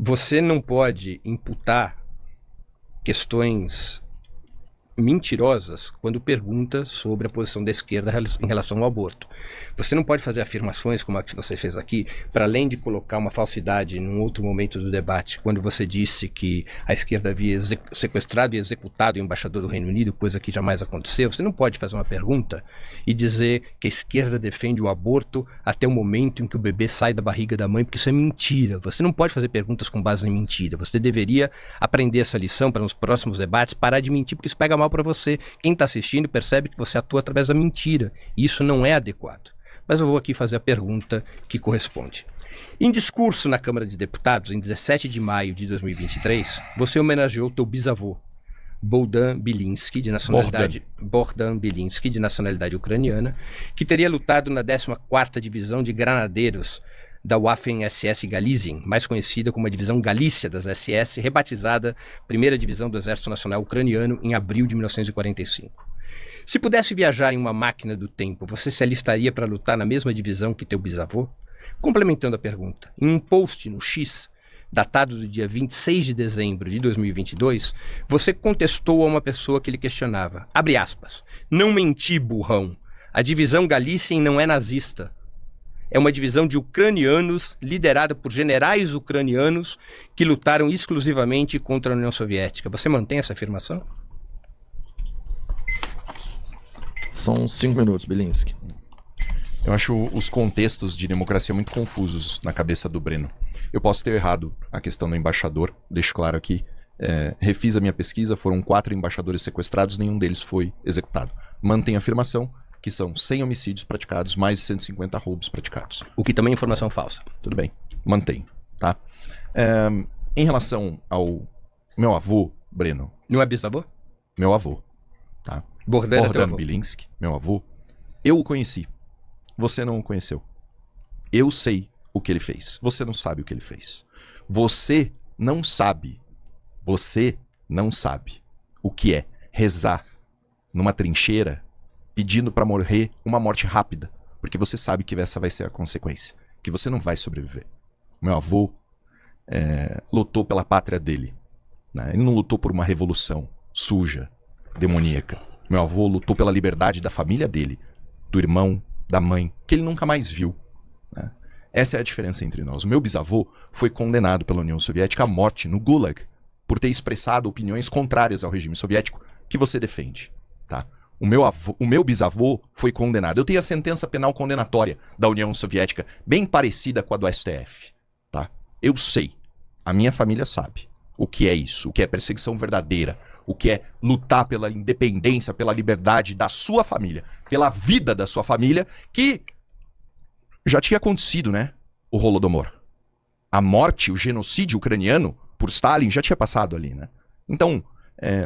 Você não pode imputar questões mentirosas quando pergunta sobre a posição da esquerda em relação ao aborto. Você não pode fazer afirmações como a que você fez aqui, para além de colocar uma falsidade num outro momento do debate, quando você disse que a esquerda havia sequestrado e executado o embaixador do Reino Unido, coisa que jamais aconteceu. Você não pode fazer uma pergunta e dizer que a esquerda defende o aborto até o momento em que o bebê sai da barriga da mãe, porque isso é mentira. Você não pode fazer perguntas com base em mentira. Você deveria aprender essa lição para nos próximos debates, parar de mentir, porque isso pega mal para você. Quem está assistindo percebe que você atua através da mentira. E isso não é adequado. Mas eu vou aqui fazer a pergunta que corresponde. Em discurso na Câmara de Deputados, em 17 de maio de 2023, você homenageou teu bisavô, Bohdan Bilinski, de nacionalidade ucraniana, que teria lutado na 14ª Divisão de Granadeiros da Waffen-SS Galizien, mais conhecida como a Divisão Galícia das SS, rebatizada Primeira Divisão do Exército Nacional Ucraniano em abril de 1945. Se pudesse viajar em uma máquina do tempo, você se alistaria para lutar na mesma divisão que teu bisavô? Complementando a pergunta, em um post no X, datado do dia 26 de dezembro de 2022, você contestou a uma pessoa que lhe questionava, abre aspas, não menti, burrão, a divisão Galícia não é nazista. É uma divisão de ucranianos liderada por generais ucranianos que lutaram exclusivamente contra a União Soviética. Você mantém essa afirmação? São 5 minutos, Bilinski. Eu acho os contextos de democracia muito confusos na cabeça do Breno. Eu posso ter errado a questão do embaixador, deixo claro aqui. Refiz a minha pesquisa, foram 4 embaixadores sequestrados, nenhum deles foi executado. Mantenho a afirmação que são 100 homicídios praticados, mais de 150 roubos praticados. O que também é informação falsa. Tudo bem, mantenho, tá? Em relação ao meu avô, Breno... Não é bisavô? Meu avô, tá? Bohdan Bilinski, meu avô. Eu o conheci. Você não o conheceu. Eu sei o que ele fez. Você não sabe o que ele fez. Você não sabe o que é rezar numa trincheira pedindo para morrer uma morte rápida, porque você sabe que essa vai ser a consequência, que você não vai sobreviver. Meu avô lutou pela pátria dele, né? Ele não lutou por uma revolução suja, demoníaca. Meu avô lutou pela liberdade da família dele, do irmão, da mãe, que ele nunca mais viu, né? Essa é a diferença entre nós. O meu bisavô foi condenado pela União Soviética à morte no Gulag por ter expressado opiniões contrárias ao regime soviético que você defende, tá? O meu bisavô foi condenado. Eu tenho a sentença penal condenatória da União Soviética, bem parecida com a do STF, tá? Eu sei, a minha família sabe o que é isso, o que é perseguição verdadeira, o que é lutar pela independência, pela liberdade da sua família, pela vida da sua família, que já tinha acontecido, né? O Holodomor. A morte, o genocídio ucraniano por Stalin já tinha passado ali, né? Então,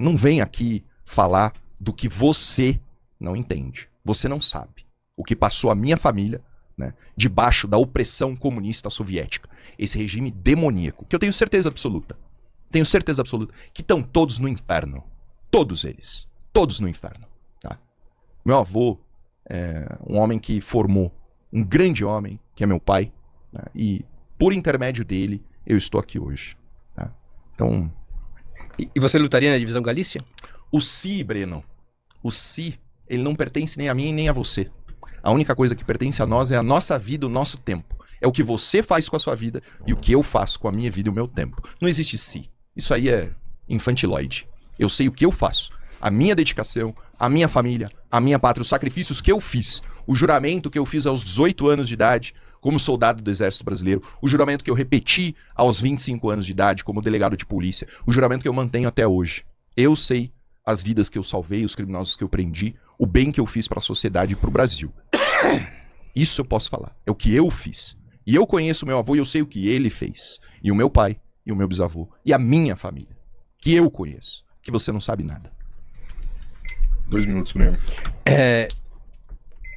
não vem aqui falar do que você não entende. Você não sabe o que passou a minha família, né, debaixo da opressão comunista soviética. Esse regime demoníaco, que eu tenho certeza absoluta, que estão todos no inferno. Todos eles. Todos no inferno. Tá? Meu avô é um homem que formou um grande homem, que é meu pai, né, e por intermédio dele eu estou aqui hoje. Tá? Então... E você lutaria na divisão Galícia? O Si, Breno, o Si, ele não pertence nem a mim nem a você. A única coisa que pertence a nós é a nossa vida, o nosso tempo. É o que você faz com a sua vida e o que eu faço com a minha vida e o meu tempo. Não existe Si. Isso aí é infantiloide. Eu sei o que eu faço. A minha dedicação, a minha família, a minha pátria, os sacrifícios que eu fiz. O juramento que eu fiz aos 18 anos de idade como soldado do Exército Brasileiro. O juramento que eu repeti aos 25 anos de idade como delegado de polícia. O juramento que eu mantenho até hoje. Eu sei as vidas que eu salvei, os criminosos que eu prendi, o bem que eu fiz para a sociedade e para o Brasil. Isso eu posso falar. É o que eu fiz. E eu conheço o meu avô e eu sei o que ele fez. E o meu pai, e o meu bisavô, e a minha família. Que eu conheço. Que você não sabe nada. 2 minutos mesmo.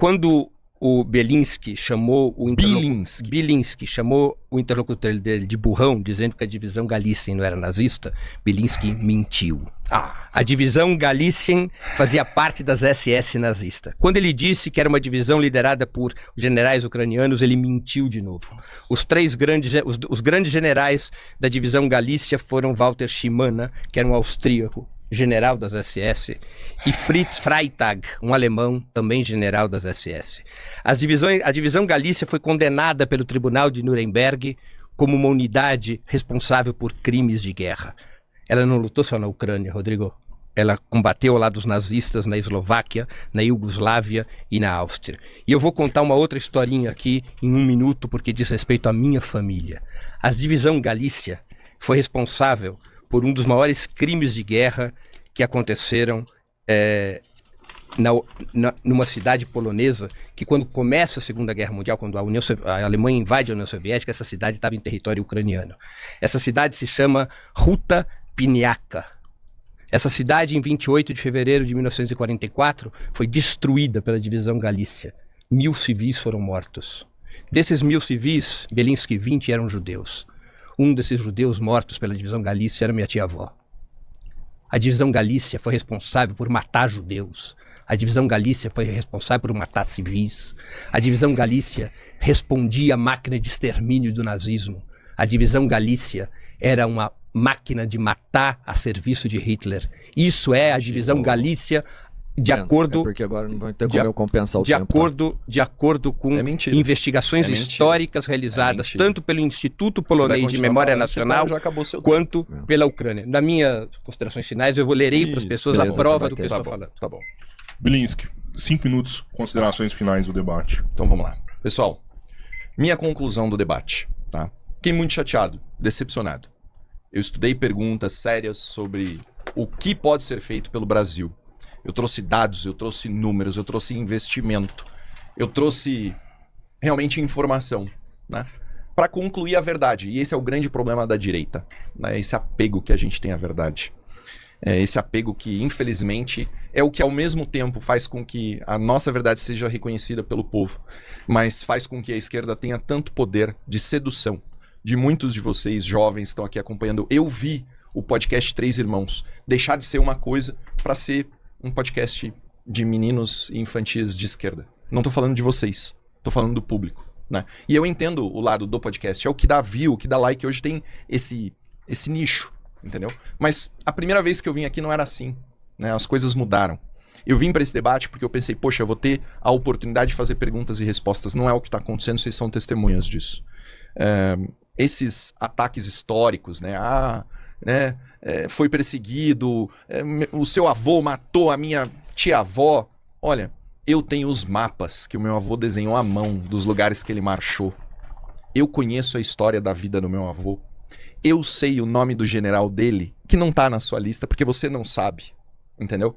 Quando o Belinsky chamou o Belinsky chamou o interlocutor dele de burrão, dizendo que a divisão Galícia não era nazista, Belinsky mentiu. A divisão Galícia fazia parte das SS nazistas. Quando ele disse que era uma divisão liderada por generais ucranianos, ele mentiu de novo. Os grandes generais da divisão Galícia foram Walter Schimann, que era um austríaco, general das SS, e Fritz Freytag, um alemão, também general das SS. A divisão Galícia foi condenada pelo Tribunal de Nuremberg como uma unidade responsável por crimes de guerra. Ela não lutou só na Ucrânia, Rodrigo. Ela combateu ao lado dos nazistas na Eslováquia, na Iugoslávia e na Áustria. E eu vou contar uma outra historinha aqui em 1 minuto, porque diz respeito à minha família. A divisão Galícia foi responsável por um dos maiores crimes de guerra que aconteceram numa cidade polonesa, que quando começa a Segunda Guerra Mundial, quando a Alemanha invade a União Soviética, essa cidade estava em território ucraniano. Essa cidade se chama Ruta Piniaka. Essa cidade, em 28 de fevereiro de 1944, foi destruída pela divisão Galícia. 1000 civis foram mortos. Desses 1000 civis, Belinsky 20 eram judeus. Um desses judeus mortos pela divisão Galícia era minha tia-avó. A divisão Galícia foi responsável por matar judeus. A divisão Galícia foi responsável por matar civis. A divisão Galícia respondia à máquina de extermínio do nazismo. A divisão Galícia era uma máquina de matar a serviço de Hitler. Isso é a divisão Galícia de acordo... porque agora não vai ter como eu compensar o de tempo. De acordo com investigações históricas realizadas tanto pelo Instituto Polonês de Memória Nacional quanto pela Ucrânia. Na minhas considerações finais, eu lerei para as pessoas a prova do que eu estou falando. Tá bom. Belinsky, 5 minutos, considerações finais do debate. Então vamos lá. Pessoal, minha conclusão do debate, tá? Fiquei muito chateado, decepcionado. Eu estudei perguntas sérias sobre o que pode ser feito pelo Brasil. Eu trouxe dados, eu trouxe números, eu trouxe investimento, eu trouxe realmente informação, né? Para concluir a verdade. E esse é o grande problema da direita, né? Esse apego que a gente tem à verdade. Esse apego que, infelizmente, é o que ao mesmo tempo faz com que a nossa verdade seja reconhecida pelo povo, mas faz com que a esquerda tenha tanto poder de sedução. De muitos de vocês, jovens, estão aqui acompanhando. Eu vi o podcast Três Irmãos deixar de ser uma coisa para ser um podcast de meninos e infantis de esquerda. Não tô falando de vocês, tô falando do público, né? E eu entendo o lado do podcast, é o que dá view, o que dá like, hoje tem esse nicho, entendeu? Mas a primeira vez que eu vim aqui não era assim, né? As coisas mudaram. Eu vim para esse debate porque eu pensei, poxa, eu vou ter a oportunidade de fazer perguntas e respostas. Não é o que está acontecendo, vocês são testemunhas disso. Esses ataques históricos, né? Foi perseguido, o seu avô matou a minha tia-avó. Olha, eu tenho os mapas que o meu avô desenhou à mão dos lugares que ele marchou. Eu conheço a história da vida do meu avô. Eu sei o nome do general dele, que não tá na sua lista, porque você não sabe, entendeu?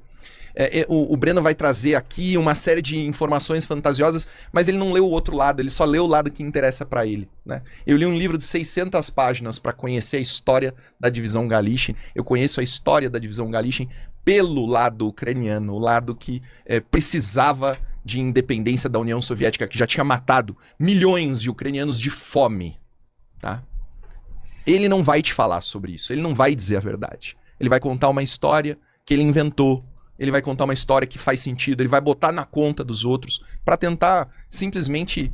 O Breno vai trazer aqui uma série de informações fantasiosas, mas ele não leu o outro lado, ele só leu o lado que interessa para ele, né? Eu li um livro de 600 páginas para conhecer a história da divisão Galícia. Eu conheço a história da divisão Galícia pelo lado ucraniano, o lado que precisava de independência da União Soviética, que já tinha matado milhões de ucranianos de fome, tá? Ele não vai te falar sobre isso, ele não vai dizer a verdade. Ele vai contar uma história que ele inventou. Ele vai contar uma história que faz sentido, ele vai botar na conta dos outros para tentar simplesmente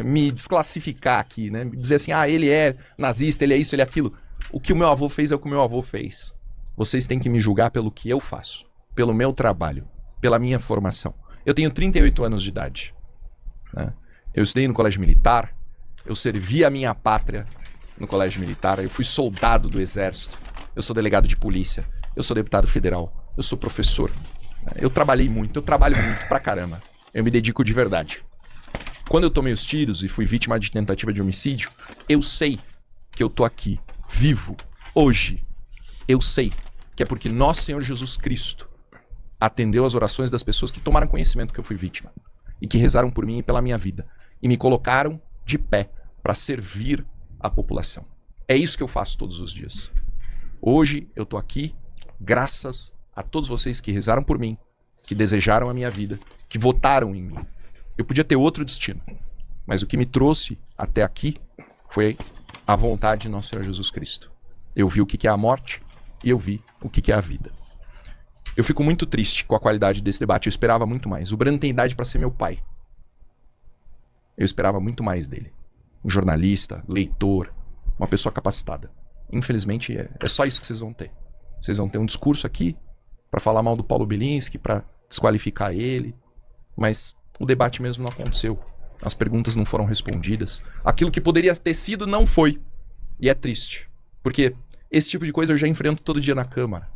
me desclassificar aqui, né? Dizer assim, ele é nazista, ele é isso, ele é aquilo. O que o meu avô fez é o que o meu avô fez. Vocês têm que me julgar pelo que eu faço, pelo meu trabalho, pela minha formação. Eu tenho 38 anos de idade, né? Eu estudei no colégio militar, eu servi a minha pátria no colégio militar, eu fui soldado do exército, eu sou delegado de polícia, eu sou deputado federal. Eu sou professor. Eu trabalhei muito, eu trabalho muito pra caramba. Eu me dedico de verdade. Quando eu tomei os tiros e fui vítima de tentativa de homicídio, eu sei que eu tô aqui, vivo, hoje. Eu sei que é porque nosso Senhor Jesus Cristo atendeu as orações das pessoas que tomaram conhecimento que eu fui vítima e que rezaram por mim e pela minha vida e me colocaram de pé para servir a população. É isso que eu faço todos os dias. Hoje eu tô aqui graças a todos vocês que rezaram por mim, que desejaram a minha vida, que votaram em mim. Eu podia ter outro destino. Mas o que me trouxe até aqui foi a vontade de nosso Senhor Jesus Cristo. Eu vi o que é a morte e eu vi o que é a vida. Eu fico muito triste com a qualidade desse debate. Eu esperava muito mais. O Breno tem idade para ser meu pai. Eu esperava muito mais dele. Um jornalista, leitor, uma pessoa capacitada. Infelizmente, é só isso que vocês vão ter. Vocês vão ter um discurso aqui para falar mal do Paulo Bilinski, para desqualificar ele. Mas o debate mesmo não aconteceu. As perguntas não foram respondidas. Aquilo que poderia ter sido não foi. E é triste. Porque esse tipo de coisa eu já enfrento todo dia na Câmara.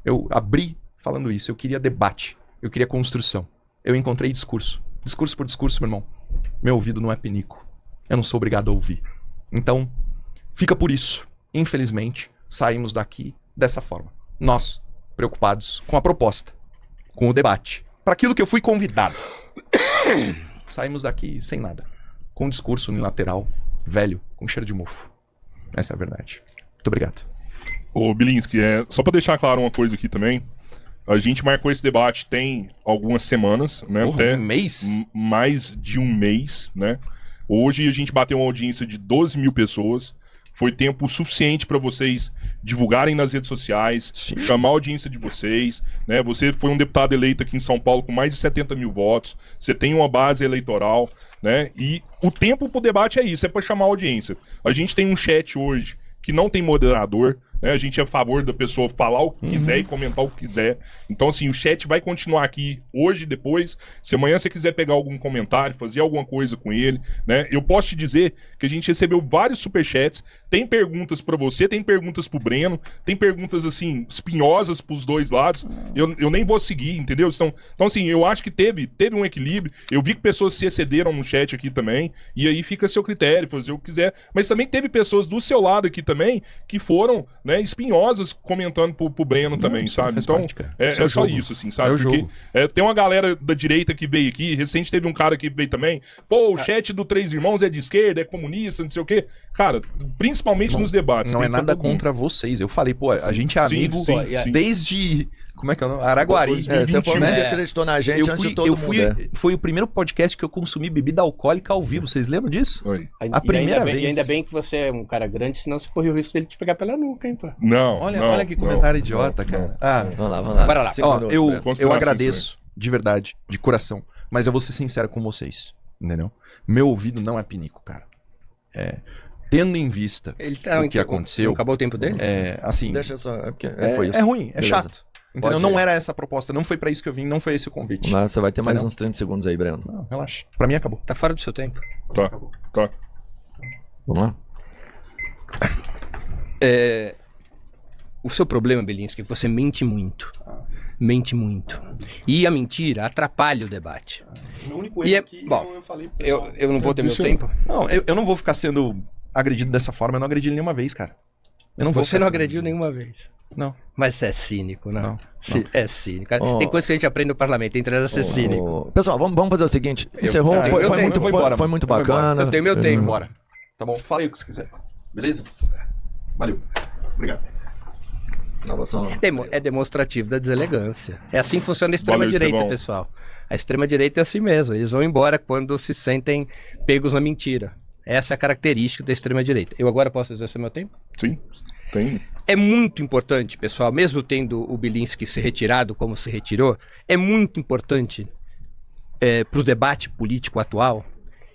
Eu abri falando isso. Eu queria debate. Eu queria construção. Eu encontrei discurso. Discurso por discurso, meu irmão. Meu ouvido não é pinico. Eu não sou obrigado a ouvir. Então, fica por isso. Infelizmente, saímos daqui dessa forma. Nós, preocupados com a proposta, com o debate, para aquilo que eu fui convidado. Saímos daqui sem nada. Com um discurso unilateral, velho, com cheiro de mofo. Essa é a verdade. Muito obrigado. Ô, Bilinski, só para deixar claro uma coisa aqui também. A gente marcou esse debate tem algumas semanas, né? Porra, até um mês? Mais de um mês, né? Hoje a gente bateu uma audiência de 12 mil pessoas. Foi tempo suficiente para vocês divulgarem nas redes sociais, chamar a audiência de vocês, né? Você foi um deputado eleito aqui em São Paulo com mais de 70 mil votos. Você tem uma base eleitoral, né? E o tempo pro debate é isso, é para chamar a audiência. A gente tem um chat hoje que não tem moderador, né? A gente é a favor da pessoa falar o que quiser e comentar o que quiser. Então, assim, o chat vai continuar aqui hoje, depois. Se amanhã você quiser pegar algum comentário, fazer alguma coisa com ele, né? Eu posso te dizer que a gente recebeu vários superchats. Tem perguntas pra você, tem perguntas pro Breno, tem perguntas, assim, espinhosas pros dois lados. Eu nem vou seguir, entendeu? Então, assim, eu acho que teve um equilíbrio. Eu vi que pessoas se excederam no chat aqui também. E aí fica a seu critério, fazer o que quiser. Mas também teve pessoas do seu lado aqui também que foram, né, espinhosas comentando pro Breno também, sabe? Então, é só isso, assim, sabe? Porque tem uma galera da direita que veio aqui, recente teve um cara que veio também, pô, o chat do Três Irmãos é de esquerda, é comunista, não sei o quê. Cara, principalmente nos debates. Não é nada contra vocês. Eu falei, pô, a gente é amigo desde... Como é que é o nome? Araguari. Você falou que acreditou na gente antes de todo mundo. Foi o primeiro podcast que eu consumi bebida alcoólica ao vivo. Vocês lembram disso? Foi. A primeira vez. E ainda bem que você é um cara grande, senão você corre o risco dele te pegar pela nuca, hein, pô. Não, olha que comentário idiota, cara. Vamos lá. Bora lá. Ó, eu agradeço, de verdade, de coração. Mas eu vou ser sincero com vocês, entendeu? Meu ouvido não é pinico, cara. Tendo em vista o que aconteceu... Acabou o tempo dele? Assim... Deixa só... É ruim, é chato. Entendeu? Não era essa a proposta, não foi pra isso que eu vim, não foi esse o convite. Mas você vai ter mais uns 30 segundos aí, Breno. Não, relaxa. Pra mim acabou. Tá fora do seu tempo. Tá. Vamos lá? O seu problema, Bilinski, é que você mente muito. Mente muito. E a mentira atrapalha o debate. O único erro que eu falei... Eu não vou ter meu tempo? Não, eu não vou ficar sendo agredido dessa forma. Eu não agredi ele nenhuma vez, cara. Você não agrediu nenhuma vez? Não. Mas você é cínico, né? Não. É cínico. Tem coisa que a gente aprende no parlamento, entre elas ser cínico. Pessoal, vamos fazer o seguinte. Encerrou, foi muito bacana. Eu tenho meu tempo. Bora. Tá bom, fala aí o que você quiser. Beleza? Valeu. Obrigado. É demonstrativo da deselegância. É assim que funciona a extrema-direita, pessoal. A extrema-direita é assim mesmo. Eles vão embora quando se sentem pegos na mentira. Essa é a característica da extrema-direita. Eu agora posso exercer meu tempo? Sim, tem. É muito importante, pessoal, mesmo tendo o Bilinski se retirado como se retirou, é muito importante para o debate político atual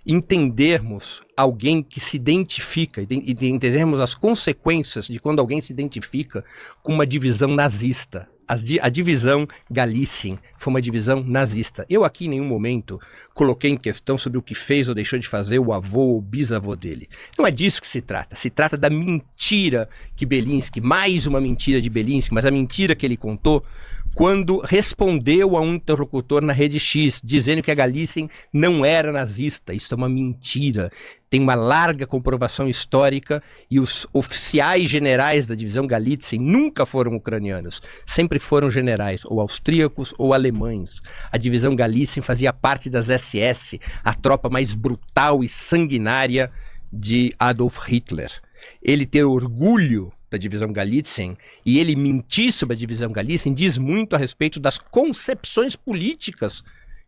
entendermos alguém que se identifica e entendermos as consequências de quando alguém se identifica com uma divisão nazista. A divisão Galicien foi uma divisão nazista. Eu aqui em nenhum momento coloquei em questão sobre o que fez ou deixou de fazer o avô ou bisavô dele. Não é disso que se trata. Se trata da mentira que Bilinski, mais uma mentira de Bilinski, mas a mentira que ele contou quando respondeu a um interlocutor na Rede X, dizendo que a Galicien não era nazista. Isso é uma mentira. Tem uma larga comprovação histórica e os oficiais generais da divisão Galitzien nunca foram ucranianos, sempre foram generais, ou austríacos ou alemães. A divisão Galitzien fazia parte das SS, a tropa mais brutal e sanguinária de Adolf Hitler. Ele ter orgulho da divisão Galitzien e ele mentir sobre a divisão Galitzien diz muito a respeito das concepções políticas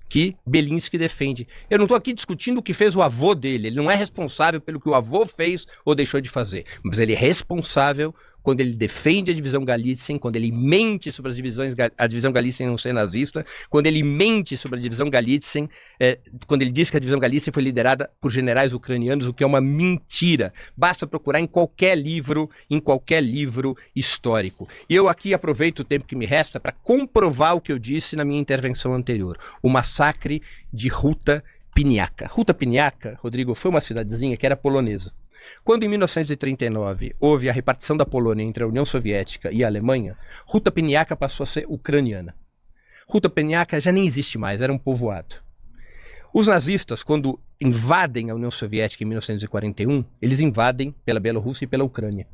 que Beliński defende. Eu não estou aqui discutindo o que fez o avô dele. Ele não é responsável pelo que o avô fez ou deixou de fazer. Mas ele é responsável quando ele defende a divisão Galitzien, quando ele mente sobre a divisão Galitzien não ser nazista, quando ele mente sobre a divisão Galitzien, quando ele diz que a divisão Galitzien foi liderada por generais ucranianos, o que é uma mentira. Basta procurar em qualquer livro histórico. E eu aqui aproveito o tempo que me resta para comprovar o que eu disse na minha intervenção anterior. O massacre de Ruta Piniaka. Ruta Piniaka, Rodrigo, foi uma cidadezinha que era polonesa. Quando em 1939 houve a repartição da Polônia entre a União Soviética e a Alemanha, Ruta Piniaka passou a ser ucraniana. Ruta Piniaka já nem existe mais, era um povoado. Os nazistas, quando invadem a União Soviética em 1941, eles invadem pela Bielorrússia e pela Ucrânia.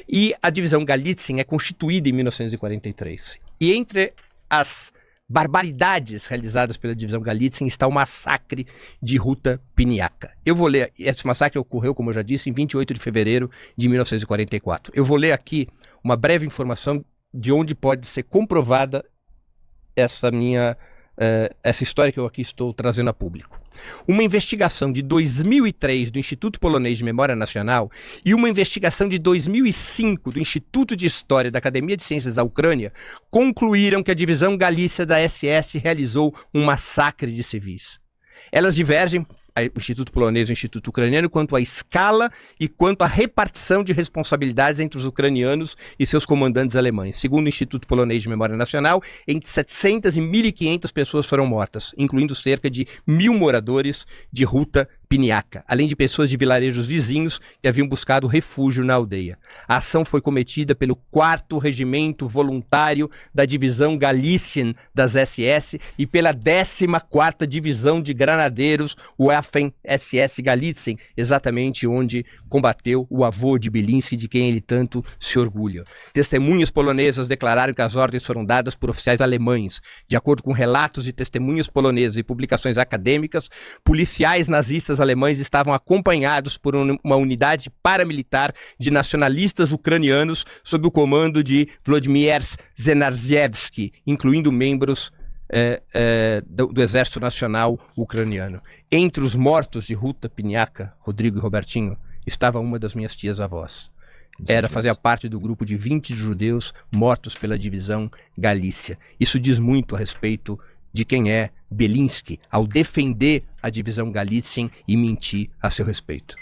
E a divisão Galitzien é constituída em 1943. E entre as barbaridades realizadas pela divisão Galitzien está o massacre de Ruta Piniaka. Eu vou ler, esse massacre ocorreu, como eu já disse, em 28 de fevereiro de 1944. Eu vou ler aqui uma breve informação de onde pode ser comprovada essa história que eu aqui estou trazendo a público. Uma investigação de 2003 do Instituto Polonês de Memória Nacional e uma investigação de 2005 do Instituto de História da Academia de Ciências da Ucrânia concluíram que a divisão Galícia da SS realizou um massacre de civis. Elas divergem, o Instituto Polonês e o Instituto Ucraniano, quanto à escala e quanto à repartição de responsabilidades entre os ucranianos e seus comandantes alemães. Segundo o Instituto Polonês de Memória Nacional, entre 700 e 1.500 pessoas foram mortas, incluindo cerca de 1.000 moradores de Ruta Piniaka, além de pessoas de vilarejos vizinhos que haviam buscado refúgio na aldeia. A ação foi cometida pelo 4º Regimento Voluntário da Divisão Galician das SS e pela 14ª Divisão de Granadeiros Waffen-SS Galitzien, exatamente onde combateu o avô de Beliński, de quem ele tanto se orgulha. Testemunhas polonesas declararam que as ordens foram dadas por oficiais alemães. De acordo com relatos de testemunhas polonesas e publicações acadêmicas, policiais nazistas alemães estavam acompanhados por uma unidade paramilitar de nacionalistas ucranianos sob o comando de Włodzimierz Zenarzewski, incluindo membros do Exército Nacional Ucraniano. Entre os mortos de Ruta Piniaka, Rodrigo e Robertinho, estava uma das minhas tias-avós. Fazia parte do grupo de 20 judeus mortos pela divisão Galícia. Isso diz muito a respeito de quem é Beliński ao defender a divisão Galitzien e mentir a seu respeito.